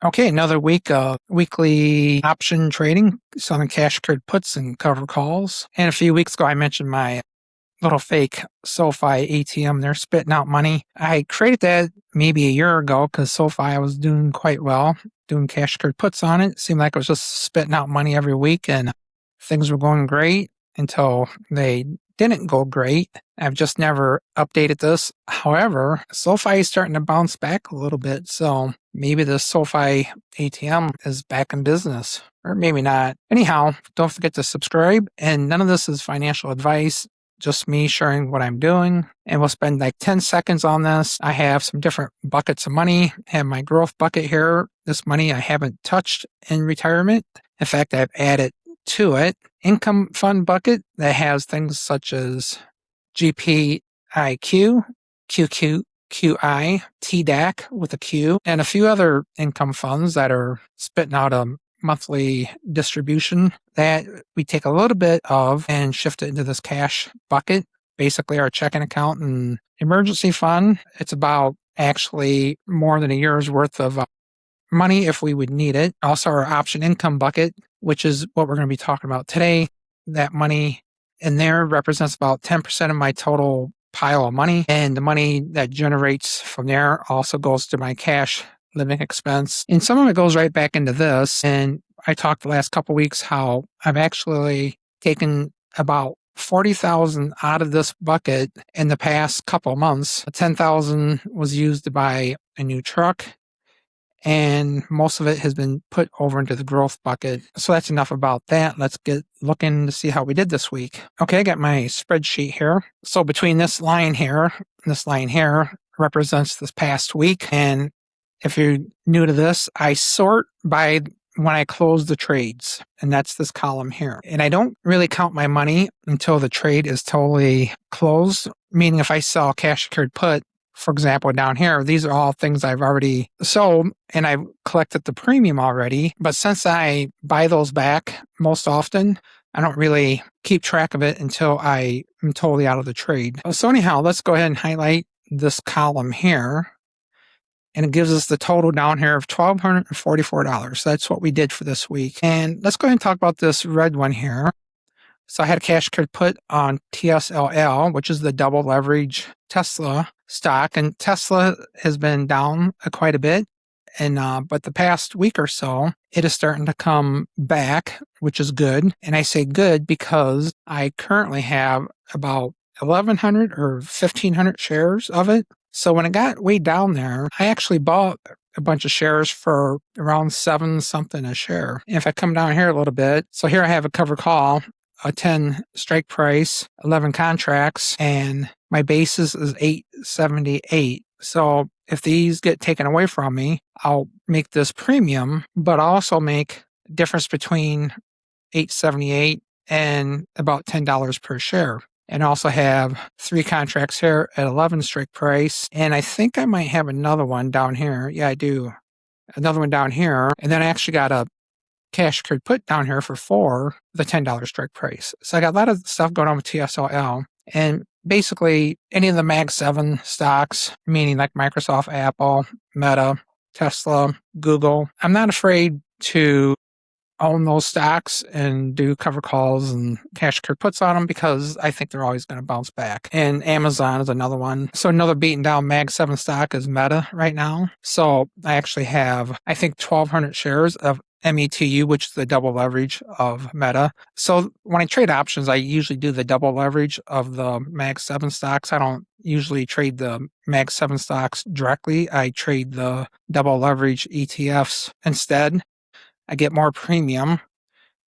Okay, another week of weekly option trading, selling cash secured puts and cover calls. And a few weeks ago, I mentioned my little fake SoFi ATM. They're spitting out money. I created that maybe a year ago because SoFi was doing quite well, doing cash secured puts on it. It seemed like it was just spitting out money every week and things were going great until they didn't go great. I've just never updated this. However, SoFi is starting to bounce back a little bit. So maybe the SoFi ATM is back in business, or maybe not. Anyhow, don't forget to subscribe. And none of this is financial advice, just me sharing what I'm doing. And we'll spend like 10 seconds on this. I have some different buckets of money. I have my growth bucket here. This money I haven't touched in retirement. In fact, I've added to it. Income fund bucket that has things such as GPIQ, QQQI, TDAC with a Q, and a few other income funds that are spitting out a monthly distribution that we take a little bit of and shift it into this cash bucket, basically our checking account and emergency fund. It's about actually more than a year's worth of money if we would need it. Also our option income bucket, which is what we're going to be talking about today. That money in there represents about 10% of my total pile of money. And the money that generates from there also goes to my cash living expense. And some of it goes right back into this. And I talked the last couple of weeks how I've actually taken about 40,000 out of this bucket in the past couple of months. 10,000 was used to buy a new truck, and most of it has been put over into the growth bucket. So that's enough about that. Let's get looking to see how we did this week. Okay, I got my spreadsheet here. So between this line here represents this past week. And if you're new to this, I sort by when I close the trades, and that's this column here. And I don't really count my money until the trade is totally closed, meaning if I sell a cash secured put, for example, down here, these are all things I've already sold and I've collected the premium already. But since I buy those back most often, I don't really keep track of it until I am totally out of the trade. So anyhow, let's go ahead and highlight this column here. And it gives us the total down here of $1,244. That's what we did for this week. And let's go ahead and talk about this red one here. So I had a cash secured put on TSLL, which is the double leverage Tesla stock. And Tesla has been down quite a bit. And but the past week or so, it is starting to come back, which is good. And I say good because I currently have about 1,100 or 1,500 shares of it. So when it got way down there, I actually bought a bunch of shares for around 7 something a share. And if I come down here a little bit, so here I have a cover call, a 10 strike price, 11 contracts, and my basis is 878. So if these get taken away from me, I'll make this premium, but I'll also make a difference between 878 and about $10 per share. And also have 3 contracts here at 11 strike price. And I think I might have another one down here. Yeah, I do. Another one down here. And then I actually got a cash secured put down here for 4, the $10 strike price. So I got a lot of stuff going on with TSLL. And basically any of the Mag 7 stocks, meaning like Microsoft, Apple, Meta, Tesla, Google, I'm not afraid to own those stocks and do cover calls and cash secured puts on them because I think they're always going to bounce back. And Amazon is another one. So another beaten down Mag 7 stock is Meta right now. So I actually have, I think, 1,200 shares of METU, which is the double leverage of Meta. So when I trade options, I usually do the double leverage of the Mag 7 stocks. I don't usually trade the Mag 7 stocks directly. I trade the double leverage ETFs instead. I get more premium.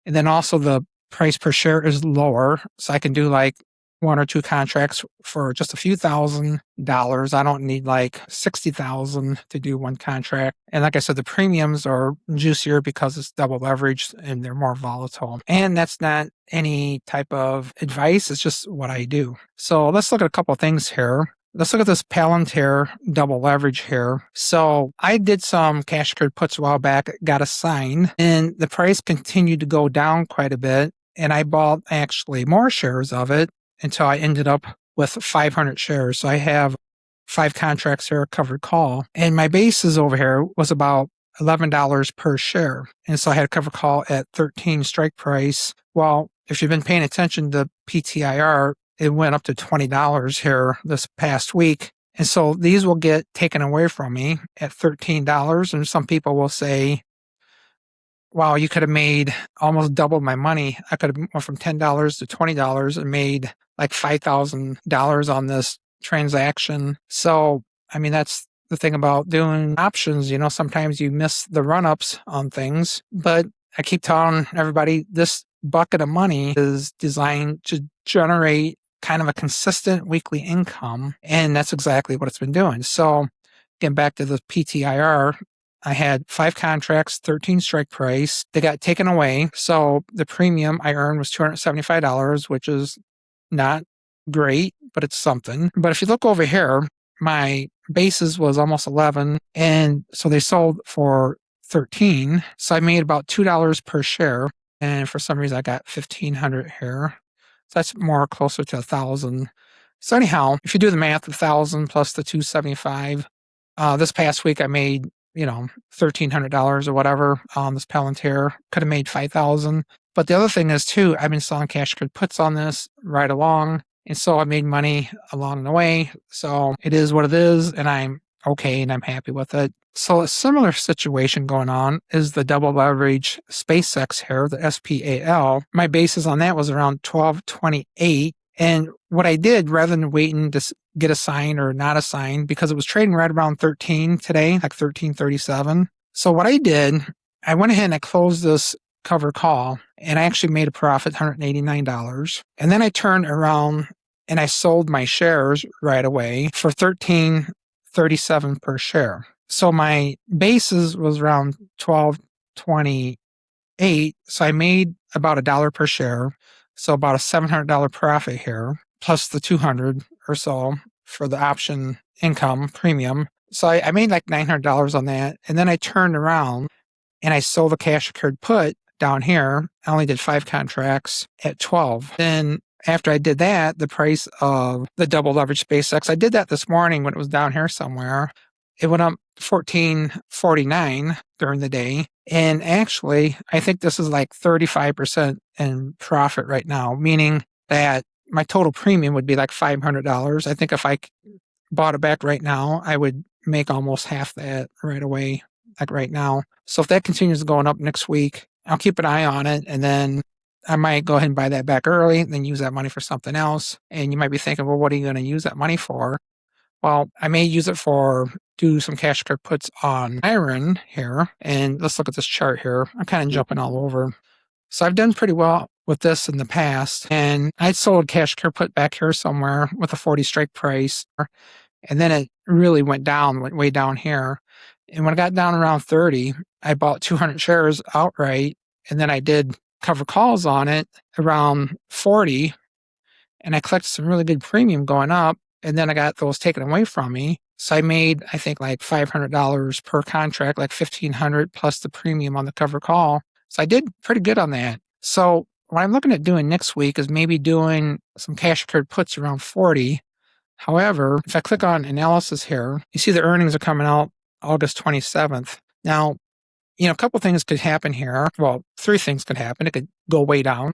And then also the price per share is lower. So I can do like 1 or 2 contracts for just a few $1,000s. I don't need like 60,000 to do one contract. And like I said, the premiums are juicier because it's double leveraged and they're more volatile. And that's not any type of advice. It's just what I do. So let's look at a couple of things here. Let's look at this Palantir double leverage here. So I did some cash secured puts a while back, got a sign, and the price continued to go down quite a bit. And I bought actually more shares of it until I ended up with 500 shares. So I have 5 contracts here, covered call. And my basis over here was about $11 per share. And so I had a cover call at 13 strike price. Well, if you've been paying attention to PTIR, it went up to $20 here this past week. And so these will get taken away from me at $13. And some people will say, wow, you could have made almost double my money. I could have went from $10 to $20 and made like $5,000 on this transaction. So, I mean, that's the thing about doing options. Sometimes you miss the run-ups on things, but I keep telling everybody this bucket of money is designed to generate kind of a consistent weekly income. And that's exactly what it's been doing. So getting back to the PTIR, I had 5 contracts, 13 strike price. They got taken away. So the premium I earned was $275, which is not great, but it's something. But if you look over here, my basis was almost 11. And so they sold for 13. So I made about $2 per share. And for some reason, I got 1,500 here. So that's more closer to 1,000. So anyhow, if you do the math, 1,000 plus the 275, this past week I made, $1,300 or whatever on this Palantir. Could have made 5,000. But the other thing is too, I've been selling cash card puts on this right along. And so I made money along the way. So it is what it is. And I'm okay and I'm happy with it. So a similar situation going on is the double leverage SpaceX here, the SPAL. My basis on that was around 1228. And what I did, rather than waiting to get a sign or not a sign, because it was trading right around 13 today, like 1337. So what I did, I went ahead and I closed this cover call and I actually made a profit, $189. And then I turned around and I sold my shares right away for $13.37 per share. So my basis was around $12.28. So I made about $1 per share. So about a $700 profit here, plus the $200 or so for the option income premium. So I made like $900 on that. And then I turned around and I sold the cash secured put down here. I only did 5 contracts at 12. Then after I did that, the price of the double leverage SpaceX, I did that this morning when it was down here somewhere. It went up $14.49 during the day. And actually, I think this is like 35% in profit right now, meaning that my total premium would be like $500. I think if I bought it back right now, I would make almost half that right away, like right now. So if that continues going up next week, I'll keep an eye on it. And then I might go ahead and buy that back early and then use that money for something else. And you might be thinking, well, what are you going to use that money for? Well, I may use it do some cash card puts on IREN here. And let's look at this chart here. I'm kind of jumping all over. So I've done pretty well with this in the past. And I sold cash card put back here somewhere with a 40 strike price. And then it really went way down here. And when it got down around 30, I bought 200 shares outright. And then I did cover calls on it around 40. And I collected some really good premium going up. And then I got those taken away from me. So I made, I think, like $500 per contract, like $1,500 plus the premium on the cover call. So I did pretty good on that. So what I'm looking at doing next week is maybe doing some cash secured puts around 40. However, if I click on analysis here, you see the earnings are coming out August 27th. Now, a couple things could happen here. Well, 3 things could happen. It could go way down.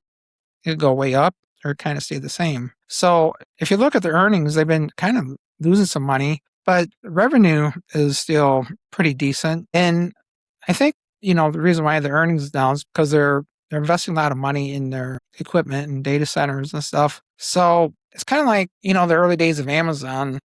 It could go way up, or kind of stay the same. So if you look at the earnings, they've been kind of losing some money, but revenue is still pretty decent. And I think, the reason why the earnings is down is because they're investing a lot of money in their equipment and data centers and stuff. So it's kind of like, the early days of Amazon,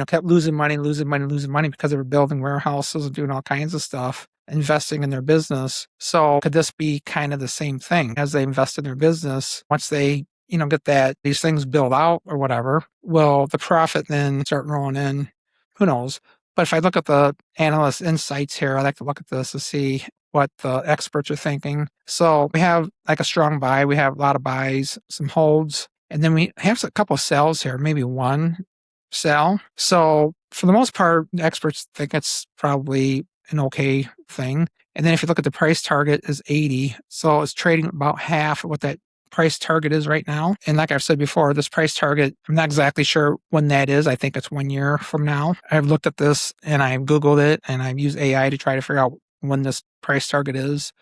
kept losing money because they were building warehouses and doing all kinds of stuff, investing in their business. So could this be kind of the same thing as they invest in their business? Once they, get these things built out or whatever, will the profit then start rolling in? Who knows? But if I look at the analyst insights here, I like to look at this to see what the experts are thinking. So we have like a strong buy. We have a lot of buys, some holds, and then we have a couple of sells here, maybe one sell. So for the most part, the experts think it's probably an okay thing. And then if you look at the price target is 80. So it's trading about half of what that price target is right now. And like I've said before, this price target, I'm not exactly sure when that is. I think it's 1 year from now. I've looked at this and I've Googled it and I've used AI to try to figure out when this price target is.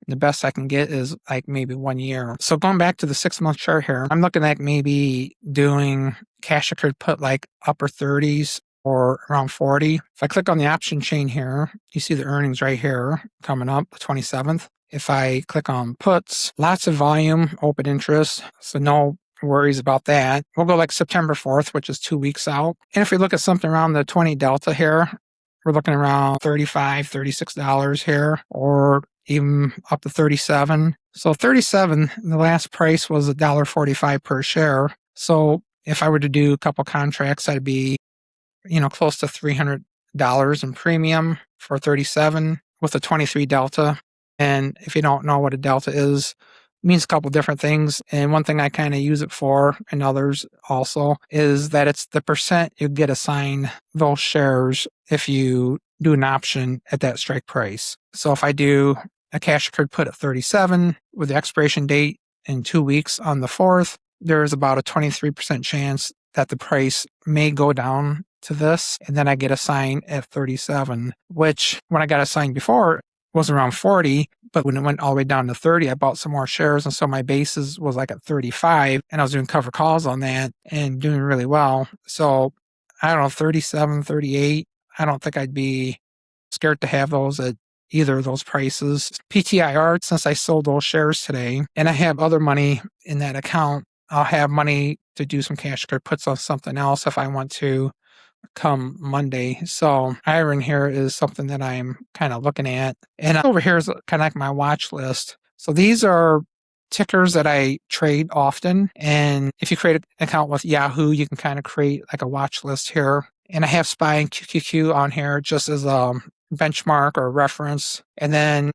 The best I can get is like maybe 1 year. So going back to the 6-month chart here, I'm looking at maybe doing cash accrued put like upper 30s or around 40. If I click on the option chain here, you see the earnings right here coming up the 27th. If I click on puts, lots of volume, open interest, so no worries about that. We'll go like September 4th, which is 2 weeks out. And if we look at something around the 20 delta here, we're looking around $35, $36 here, or even up to 37. So 37, the last price was $1.45 per share. So if I were to do a couple contracts, I'd be, close to $300 in premium for 37 with a 23 delta. And if you don't know what a delta is, it means a couple different things. And one thing I kind of use it for, and others also, is that it's the percent you get assigned those shares if you do an option at that strike price. So if I do a cash accrued put at 37 with the expiration date in 2 weeks on the 4th, there's about a 23% chance that the price may go down to this, and then I get assigned at 37, which when I got assigned before was around 40, but when it went all the way down to 30, I bought some more shares, and so my basis was like at 35, and I was doing cover calls on that and doing really well. So I don't know, 37, 38, I don't think I'd be scared to have those at either of those prices. PTIR, since I sold those shares today, and I have other money in that account, I'll have money to do some cash accrued puts on something else if I want to come Monday. So IREN here is something that I'm kind of looking at. And over here is kind of like my watch list. So these are tickers that I trade often. And if you create an account with Yahoo, you can kind of create like a watch list here. And I have SPY and QQQ on here just as a benchmark or reference. And then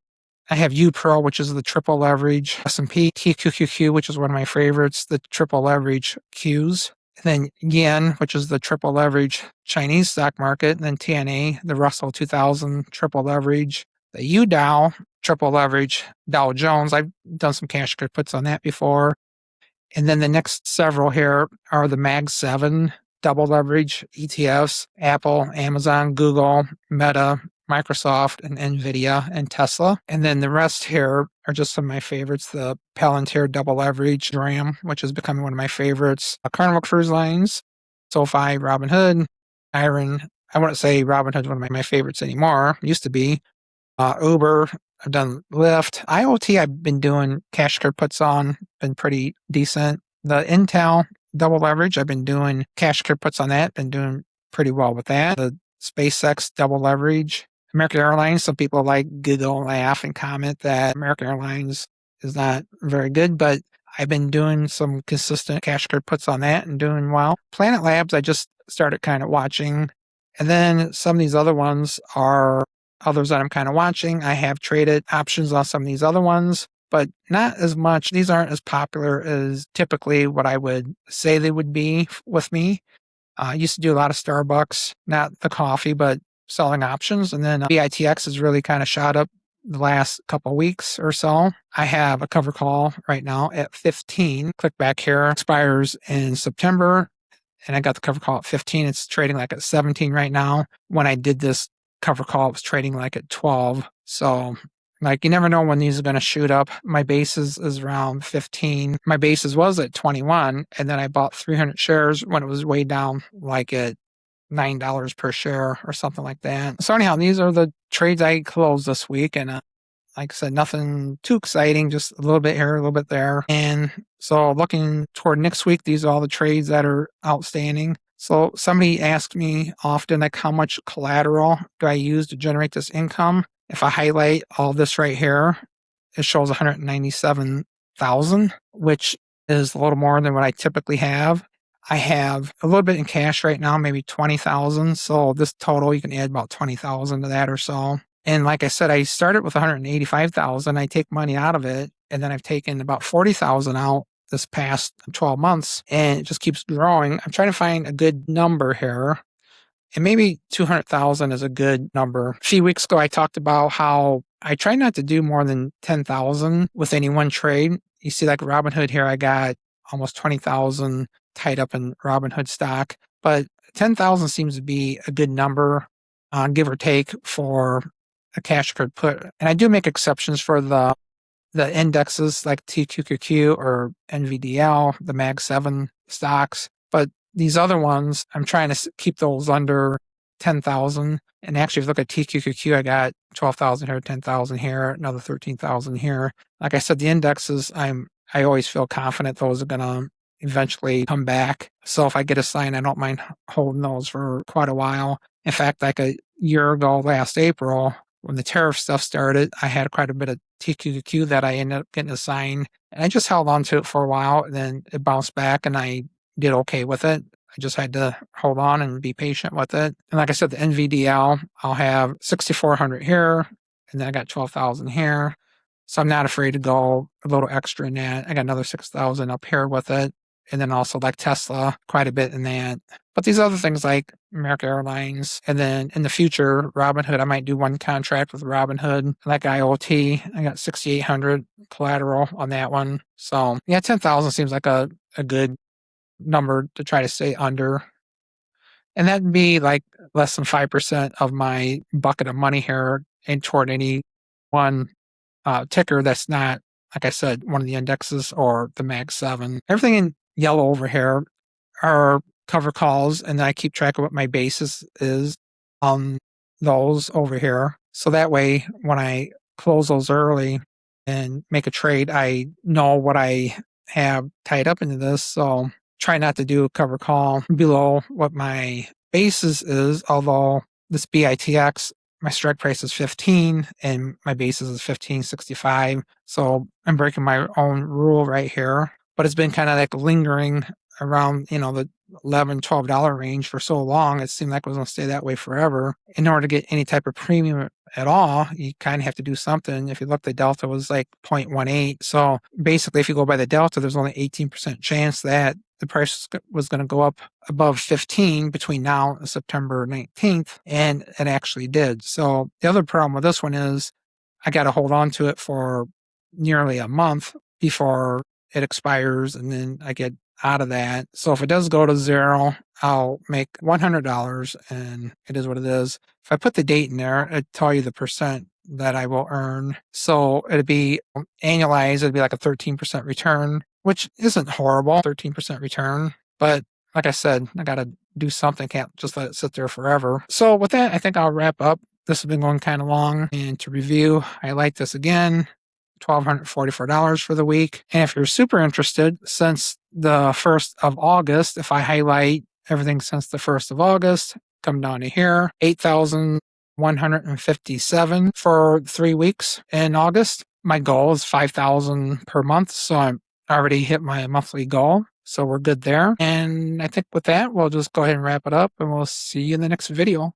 I have UPRO, which is the triple leverage, S&P, TQQQ, which is one of my favorites, the triple leverage Qs. And then Yen, which is the triple leverage Chinese stock market. And then TNA, the Russell 2000 triple leverage. The UDow, triple leverage Dow Jones. I've done some cash accrued puts on that before. And then the next several here are the Mag 7 double leverage ETFs, Apple, Amazon, Google, Meta, Microsoft, and NVIDIA, and Tesla. And then the rest here are just some of my favorites. The Palantir double leverage RAM, which is becoming one of my favorites. Carnival Cruise Lines, SoFi, Robinhood, IREN. I wouldn't say Robinhood's one of my favorites anymore. It used to be. Uber, I've done Lyft. IoT, I've been doing cash accrued puts on, been pretty decent. The Intel double leverage, I've been doing cash accrued puts on that, been doing pretty well with that. The SpaceX double leverage. American Airlines, some people giggle, laugh, and comment that American Airlines is not very good, but I've been doing some consistent cash accrued puts on that and doing well. Planet Labs, I just started kind of watching. And then some of these other ones are others that I'm kind of watching. I have traded options on some of these other ones, but not as much. These aren't as popular as typically what I would say they would be with me. I used to do a lot of Starbucks, not the coffee, but selling options. And then VITX has really kind of shot up the last couple of weeks or so. I have a cover call right now at 15. Click back here, expires in September. And I got the cover call at 15. It's trading like at 17 right now. When I did this cover call, it was trading like at 12. So you never know when these are going to shoot up. My basis is around 15. My basis was at 21. And then I bought 300 shares when it was way down, like at $9 per share or something like that. So anyhow, these are the trades I closed this week. And like I said, nothing too exciting, just a little bit here, a little bit there. And so looking toward next week, these are all the trades that are outstanding. So somebody asked me often, how much collateral do I use to generate this income? If I highlight all this right here, it shows 197,000, which is a little more than what I typically have. I have a little bit in cash right now, maybe 20,000. So this total, you can add about 20,000 to that or so. And like I said, I started with 185,000. I take money out of it, and then I've taken about 40,000 out this past 12 months, and it just keeps growing. I'm trying to find a good number here. And maybe 200,000 is a good number. A few weeks ago, I talked about how I try not to do more than 10,000 with any one trade. You see Robinhood here, I got almost 20,000 tied up in Robinhood stock, but 10,000 seems to be a good number, give or take, for a cash could put. And I do make exceptions for the indexes like TQQQ or NVDL, the Mag 7 stocks. But these other ones, I'm trying to keep those under 10,000. And actually, if you look at TQQQ, I got 12,000 here, 10,000 here, another 13,000 here. Like I said, the indexes, I always feel confident those are going to eventually come back. So if I get a sign, I don't mind holding those for quite a while. In fact, like a year ago, last April, when the tariff stuff started, I had quite a bit of TQQQ that I ended up getting assigned. And I just held on to it for a while, and then it bounced back, and I did okay with it. I just had to hold on and be patient with it. And like I said, the NVDL, I'll have 6,400 here, and then I got 12,000 here. So I'm not afraid to go a little extra in that. I got another 6,000 up here with it. And then also like Tesla, quite a bit in that. But these other things like American Airlines, and then in the future, Robinhood, I might do one contract with Robinhood. Like IoT, I got 6,800 collateral on that one. So yeah, 10,000 seems like a good number to try to stay under. And that'd be like less than 5% of my bucket of money here and toward any one ticker that's not, like I said, one of the indexes or the Mag 7. Everything in yellow over here are cover calls, and I keep track of what my basis is on those over here. So that way, when I close those early and make a trade, I know what I have tied up into this. So try not to do a cover call below what my basis is, although this BITX, my strike price is 15 and my basis is 15.65. So I'm breaking my own rule right here, but it's been kind of like lingering around, the $11, $12 range for so long. It seemed like it was going to stay that way forever. In order to get any type of premium at all, you kind of have to do something. If you look, the delta was like 0.18. So basically, if you go by the delta, there's only 18% chance that the price was going to go up above 15 between now and September 19th, and it actually did. So the other problem with this one is I got to hold on to it for nearly a month before it expires, and then I get out of that. So if it does go to zero, I'll make $100, and it is what it is. If I put the date in there, it'd tell you the percent that I will earn. So it'd be annualized, it'd be like a 13% return, which isn't horrible, 13% return. But like I said, I got to do something. Can't just let it sit there forever. So with that, I think I'll wrap up. This has been going kind of long. And to review, I like this again. $1,244 for the week. And if you're super interested, since the 1st of August, if I highlight everything since the 1st of August, come down to here, 8,157 for 3 weeks in August. My goal is 5,000 per month. So I already hit my monthly goal. So we're good there. And I think with that, we'll just go ahead and wrap it up, and we'll see you in the next video.